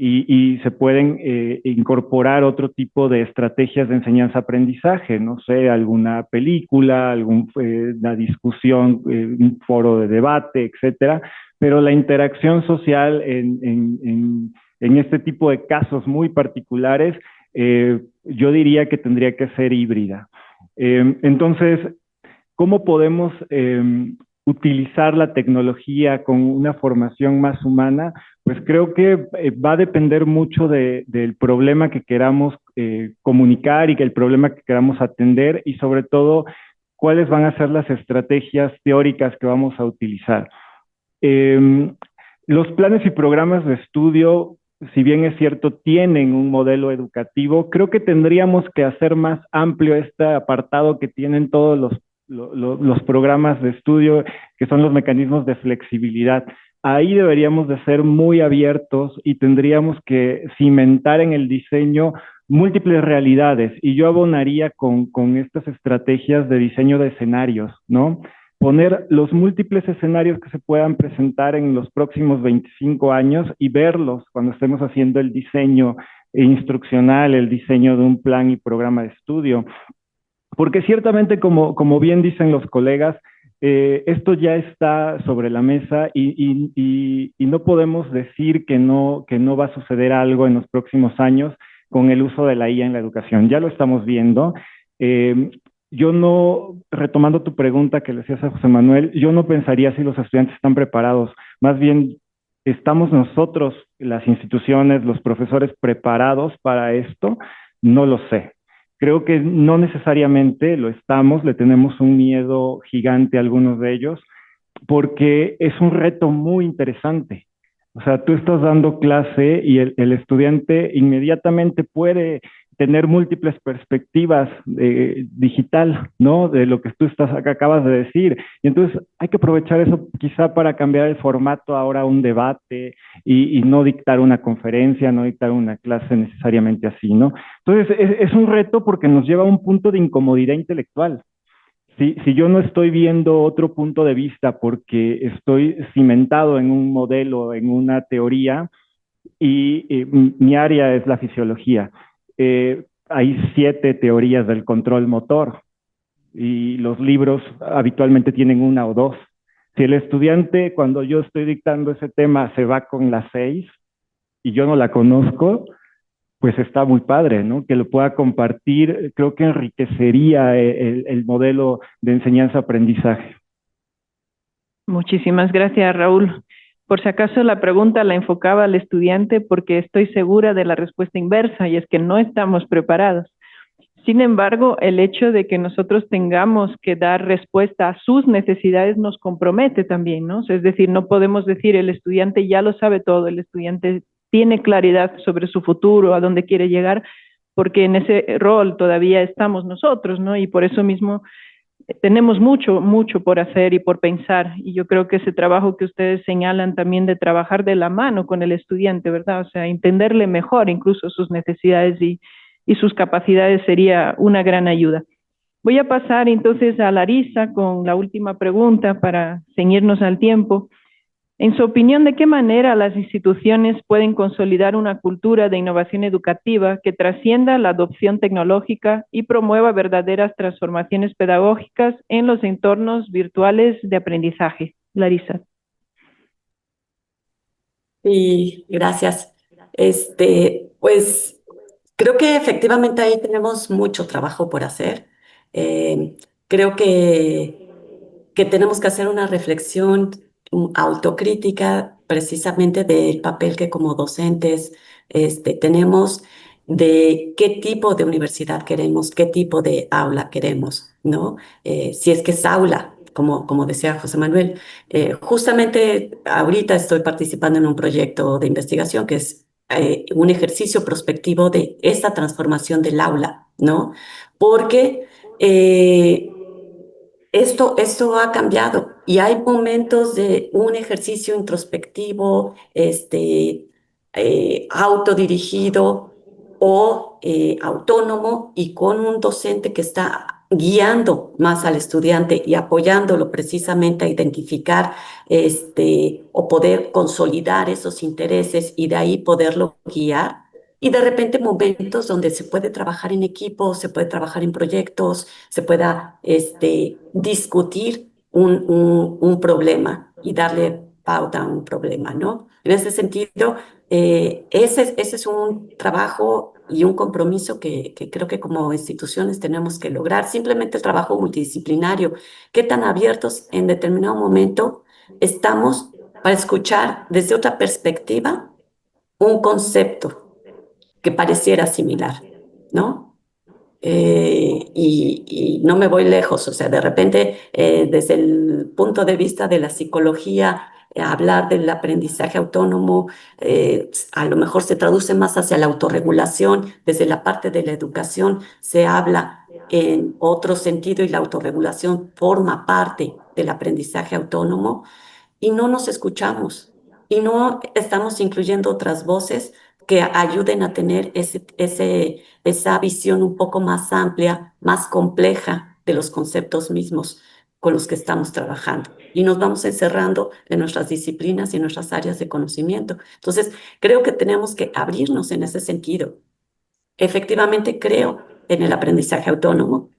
y se pueden incorporar otro tipo de estrategias de enseñanza-aprendizaje, no sé, alguna película, una discusión, un foro de debate, etcétera, pero la interacción social en este tipo de casos muy particulares, yo diría que tendría que ser híbrida. Entonces, ¿cómo podemos utilizar la tecnología con una formación más humana? Pues creo que va a depender mucho del problema que queramos comunicar y que el problema que queramos atender y sobre todo cuáles van a ser las estrategias teóricas que vamos a utilizar. Los planes y programas de estudio, si bien es cierto, tienen un modelo educativo, creo que tendríamos que hacer más amplio este apartado que tienen todos los programas de estudio, que son los mecanismos de flexibilidad. Ahí deberíamos de ser muy abiertos y tendríamos que cimentar en el diseño múltiples realidades. Y yo abonaría con estas estrategias de diseño de escenarios, ¿no? Poner los múltiples escenarios que se puedan presentar en los próximos 25 años y verlos cuando estemos haciendo el diseño instruccional, el diseño de un plan y programa de estudio. Porque ciertamente, como bien dicen los colegas, esto ya está sobre la mesa y no podemos decir que no va a suceder algo en los próximos años con el uso de la IA en la educación. Ya lo estamos viendo. Eh, yo no, retomando tu pregunta que le hacías a José Manuel, yo no pensaría si los estudiantes están preparados. Más bien, ¿estamos nosotros, las instituciones, los profesores preparados para esto? No lo sé. Creo que no necesariamente lo estamos, le tenemos un miedo gigante a algunos de ellos, porque es un reto muy interesante. O sea, tú estás dando clase y el estudiante inmediatamente puede tener múltiples perspectivas digital, ¿no? De lo que tú acabas de decir. Y entonces hay que aprovechar eso quizá para cambiar el formato ahora a un debate y no dictar una conferencia, no dictar una clase necesariamente así, ¿no? Entonces es un reto porque nos lleva a un punto de incomodidad intelectual. Si yo no estoy viendo otro punto de vista porque estoy cimentado en un modelo, en una teoría, y mi área es la fisiología. Hay 7 teorías del control motor y los libros habitualmente tienen una o dos. Si el estudiante, cuando yo estoy dictando ese tema, se va con las 6 y yo no la conozco, pues está muy padre, ¿no? Que lo pueda compartir, creo que enriquecería el modelo de enseñanza-aprendizaje. Muchísimas gracias, Raúl. Por si acaso la pregunta la enfocaba al estudiante porque estoy segura de la respuesta inversa y es que no estamos preparados. Sin embargo, el hecho de que nosotros tengamos que dar respuesta a sus necesidades nos compromete también, ¿no? Es decir, no podemos decir el estudiante ya lo sabe todo, el estudiante tiene claridad sobre su futuro, a dónde quiere llegar, porque en ese rol todavía estamos nosotros, ¿no? Y por eso mismo tenemos mucho, mucho por hacer y por pensar. Y yo creo que ese trabajo que ustedes señalan también de trabajar de la mano con el estudiante, ¿verdad? O sea, entenderle mejor incluso sus necesidades y sus capacidades sería una gran ayuda. Voy a pasar entonces a Larisa con la última pregunta para ceñirnos al tiempo. En su opinión, ¿de qué manera las instituciones pueden consolidar una cultura de innovación educativa que trascienda la adopción tecnológica y promueva verdaderas transformaciones pedagógicas en los entornos virtuales de aprendizaje? Larisa. Y gracias. Pues creo que efectivamente ahí tenemos mucho trabajo por hacer. Creo que tenemos que hacer una reflexión autocrítica precisamente del papel que como docentes tenemos de qué tipo de universidad queremos, qué tipo de aula queremos, ¿no? Si es que es aula, como decía José Manuel. Justamente ahorita estoy participando en un proyecto de investigación que es un ejercicio prospectivo de esta transformación del aula, ¿no? Porque esto ha cambiado y hay momentos de un ejercicio introspectivo, autodirigido o autónomo y con un docente que está guiando más al estudiante y apoyándolo precisamente a identificar o poder consolidar esos intereses y de ahí poderlo guiar. Y de repente momentos donde se puede trabajar en equipo, se puede trabajar en proyectos, se pueda discutir un problema y darle pauta a un problema, ¿no? En ese sentido, ese es un trabajo y un compromiso que creo que como instituciones tenemos que lograr. Simplemente el trabajo multidisciplinario. ¿Qué tan abiertos en determinado momento estamos para escuchar desde otra perspectiva un concepto que pareciera similar, ¿no? Y no me voy lejos, o sea, de repente, desde el punto de vista de la psicología, hablar del aprendizaje autónomo, a lo mejor se traduce más hacia la autorregulación, desde la parte de la educación se habla en otro sentido y la autorregulación forma parte del aprendizaje autónomo y no nos escuchamos y no estamos incluyendo otras voces que ayuden a tener esa visión un poco más amplia, más compleja de los conceptos mismos con los que estamos trabajando. Y nos vamos encerrando en nuestras disciplinas y en nuestras áreas de conocimiento. Entonces, creo que tenemos que abrirnos en ese sentido. Efectivamente, creo en el aprendizaje autónomo.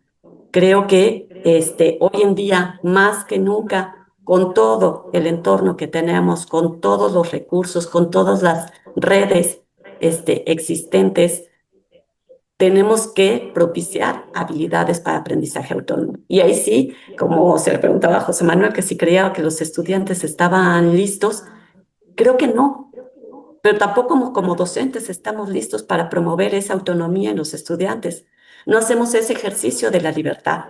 Creo que hoy en día, más que nunca, con todo el entorno que tenemos, con todos los recursos, con todas las redes existentes, tenemos que propiciar habilidades para aprendizaje autónomo. Y ahí sí, como se le preguntaba a José Manuel, que si creía que los estudiantes estaban listos, creo que no, pero tampoco como docentes estamos listos para promover esa autonomía en los estudiantes. No hacemos ese ejercicio de la libertad.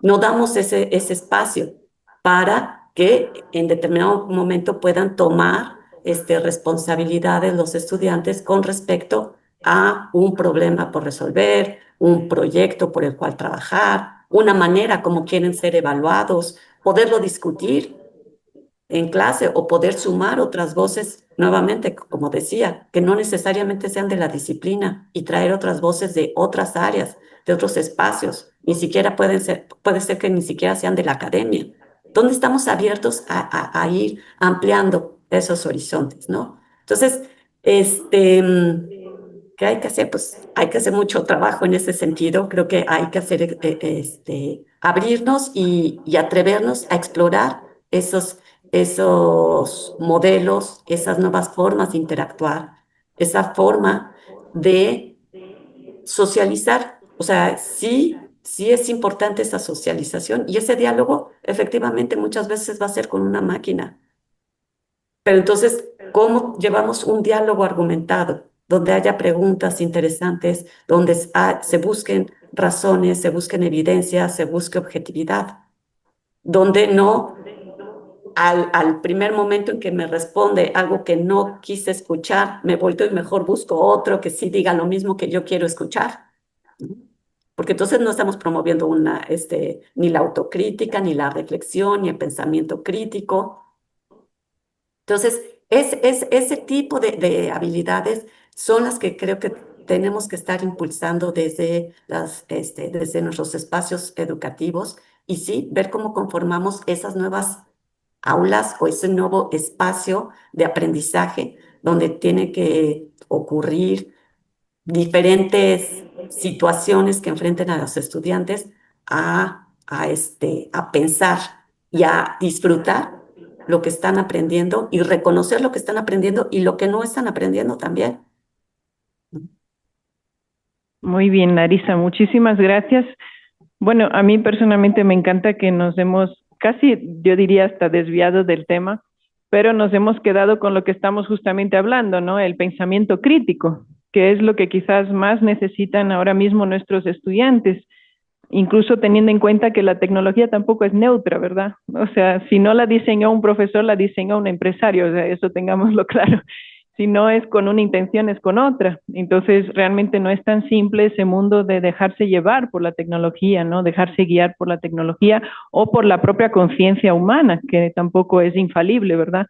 No damos ese espacio para que en determinado momento puedan tomar responsabilidades los estudiantes con respecto a un problema por resolver, un proyecto por el cual trabajar, una manera como quieren ser evaluados, poderlo discutir en clase o poder sumar otras voces, nuevamente, como decía, que no necesariamente sean de la disciplina y traer otras voces de otras áreas, de otros espacios, ni siquiera puede ser que ni siquiera sean de la academia. ¿Dónde estamos abiertos a ir ampliando esos horizontes, no? Entonces, ¿qué hay que hacer? Pues hay que hacer mucho trabajo en ese sentido. Creo que hay que hacer, abrirnos y atrevernos a explorar esos modelos, esas nuevas formas de interactuar, esa forma de socializar. O sea, sí es importante esa socialización y ese diálogo efectivamente muchas veces va a ser con una máquina. Pero entonces, ¿cómo llevamos un diálogo argumentado, donde haya preguntas interesantes, donde se busquen razones, se busquen evidencias, se busque objetividad, donde no al primer momento en que me responde algo que no quise escuchar, me volteo y mejor busco otro que sí diga lo mismo que yo quiero escuchar? Porque entonces no estamos promoviendo ni la autocrítica, ni la reflexión, ni el pensamiento crítico. Entonces, ese tipo de habilidades son las que creo que tenemos que estar impulsando desde nuestros espacios educativos y sí, ver cómo conformamos esas nuevas aulas o ese nuevo espacio de aprendizaje donde tiene que ocurrir diferentes situaciones que enfrenten a los estudiantes a pensar y a disfrutar lo que están aprendiendo y reconocer lo que están aprendiendo y lo que no están aprendiendo también. Muy bien, Larisa, muchísimas gracias. Bueno, a mí personalmente me encanta que nos hemos casi, yo diría, hasta desviado del tema, pero nos hemos quedado con lo que estamos justamente hablando, ¿no? El pensamiento crítico, que es lo que quizás más necesitan ahora mismo nuestros estudiantes, incluso teniendo en cuenta que la tecnología tampoco es neutra, ¿verdad? O sea, si no la diseñó un profesor, la diseñó un empresario, o sea, eso tengámoslo claro. Si no es con una intención, es con otra. Entonces, realmente no es tan simple ese mundo de dejarse llevar por la tecnología, ¿no? Dejarse guiar por la tecnología o por la propia conciencia humana, que tampoco es infalible, ¿verdad?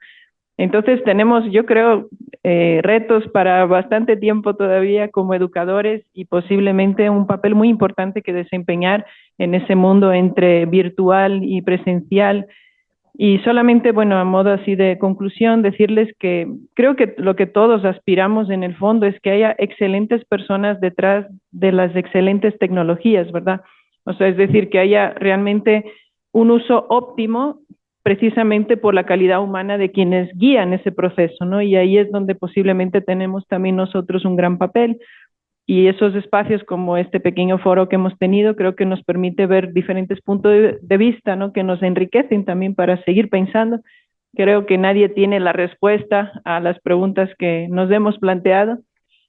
Entonces tenemos, yo creo, retos para bastante tiempo todavía como educadores y posiblemente un papel muy importante que desempeñar en ese mundo entre virtual y presencial. Y solamente, bueno, a modo así de conclusión, decirles que creo que lo que todos aspiramos en el fondo es que haya excelentes personas detrás de las excelentes tecnologías, ¿verdad? O sea, es decir, que haya realmente un uso óptimo precisamente por la calidad humana de quienes guían ese proceso, ¿no? Y ahí es donde posiblemente tenemos también nosotros un gran papel. Y esos espacios como este pequeño foro que hemos tenido creo que nos permite ver diferentes puntos de vista, ¿no? Que nos enriquecen también para seguir pensando. Creo que nadie tiene la respuesta a las preguntas que nos hemos planteado.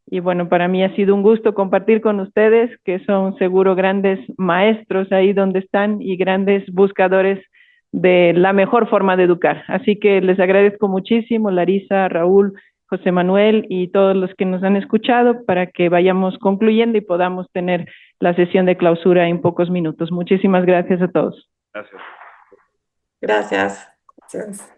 Y bueno, para mí ha sido un gusto compartir con ustedes, que son seguro grandes maestros ahí donde están y grandes buscadores de la mejor forma de educar. Así que les agradezco muchísimo, Larisa, Raúl, José Manuel y todos los que nos han escuchado para que vayamos concluyendo y podamos tener la sesión de clausura en pocos minutos. Muchísimas gracias a todos. Gracias. Gracias. Gracias.